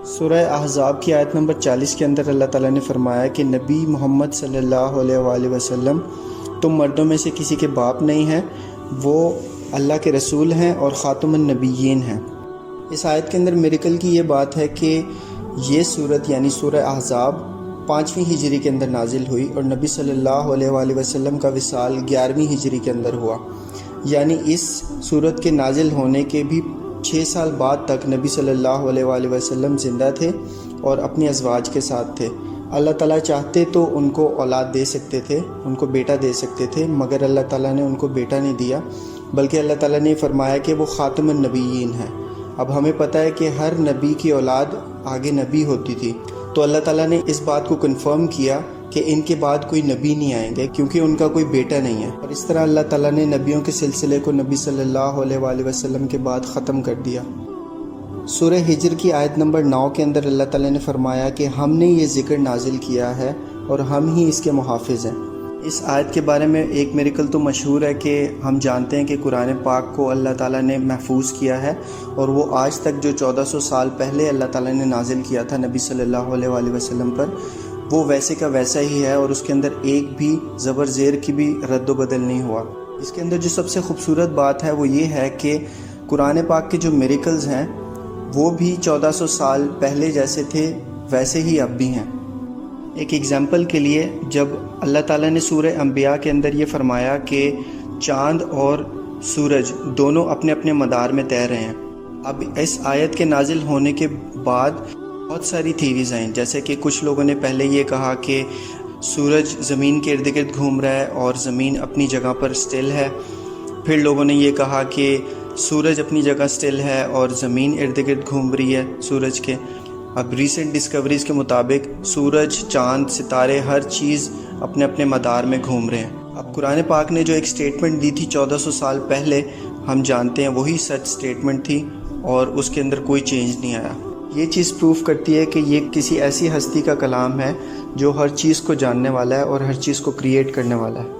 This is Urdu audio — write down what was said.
سورہ احزاب کی آیت نمبر 40 کے اندر اللہ تعالیٰ نے فرمایا کہ نبی محمد صلی اللہ علیہ وآلہ وسلم تم مردوں میں سے کسی کے باپ نہیں ہیں، وہ اللہ کے رسول ہیں اور خاتم النبیین ہیں۔ اس آیت کے اندر میریکل کی یہ بات ہے کہ یہ صورت یعنی سورہ احزاب 5ویں ہجری کے اندر نازل ہوئی اور نبی صلی اللہ علیہ وآلہ وسلم کا وصال 11ویں ہجری کے اندر ہوا، یعنی اس صورت کے نازل ہونے کے بھی 6 سال بعد تک نبی صلی اللہ علیہ وآلہ وسلم زندہ تھے اور اپنی ازواج کے ساتھ تھے۔ اللہ تعالیٰ چاہتے تو ان کو اولاد دے سکتے تھے، ان کو بیٹا دے سکتے تھے، مگر اللہ تعالیٰ نے ان کو بیٹا نہیں دیا، بلکہ اللہ تعالیٰ نے فرمایا کہ وہ خاتم النبیین ہیں۔ اب ہمیں پتہ ہے کہ ہر نبی کی اولاد آگے نبی ہوتی تھی، تو اللہ تعالیٰ نے اس بات کو کنفرم کیا کہ ان کے بعد کوئی نبی نہیں آئیں گے کیونکہ ان کا کوئی بیٹا نہیں ہے، اور اس طرح اللہ تعالیٰ نے نبیوں کے سلسلے کو نبی صلی اللہ علیہ وآلہ وسلم کے بعد ختم کر دیا۔ سورہ ہجر کی آیت نمبر 9 کے اندر اللہ تعالیٰ نے فرمایا کہ ہم نے یہ ذکر نازل کیا ہے اور ہم ہی اس کے محافظ ہیں۔ اس آیت کے بارے میں ایک میریکل تو مشہور ہے کہ ہم جانتے ہیں کہ قرآن پاک کو اللہ تعالیٰ نے محفوظ کیا ہے، اور وہ آج تک جو 1400 سال پہلے اللہ تعالیٰ نے نازل کیا تھا نبی صلی اللہ علیہ وآلہ وسلم پر، وہ ویسے کا ویسا ہی ہے، اور اس کے اندر ایک بھی زبر زیر کی بھی رد و بدل نہیں ہوا۔ اس کے اندر جو سب سے خوبصورت بات ہے وہ یہ ہے کہ قرآن پاک کے جو میریکلز ہیں وہ بھی 1400 سال پہلے جیسے تھے ویسے ہی اب بھی ہیں۔ ایک ایگزامپل کے لیے، جب اللہ تعالیٰ نے سورہ انبیاء کے اندر یہ فرمایا کہ چاند اور سورج دونوں اپنے اپنے مدار میں تیر رہے ہیں، اب اس آیت کے نازل ہونے کے بعد بہت ساری تھیوریز آئیں، جیسے کہ کچھ لوگوں نے پہلے یہ کہا کہ سورج زمین کے ارد گرد گھوم رہا ہے اور زمین اپنی جگہ پر سٹل ہے، پھر لوگوں نے یہ کہا کہ سورج اپنی جگہ سٹل ہے اور زمین ارد گرد گھوم رہی ہے سورج کے۔ اب ریسنٹ ڈسکوریز کے مطابق سورج، چاند، ستارے، ہر چیز اپنے اپنے مدار میں گھوم رہے ہیں۔ اب قرآن پاک نے جو ایک سٹیٹمنٹ دی تھی 1400 سال پہلے، ہم جانتے ہیں وہی سچ سٹیٹمنٹ تھی اور اس کے اندر کوئی چینج نہیں آیا۔ یہ چیز پروف کرتی ہے کہ یہ کسی ایسی ہستی کا کلام ہے جو ہر چیز کو جاننے والا ہے اور ہر چیز کو کریٹ کرنے والا ہے۔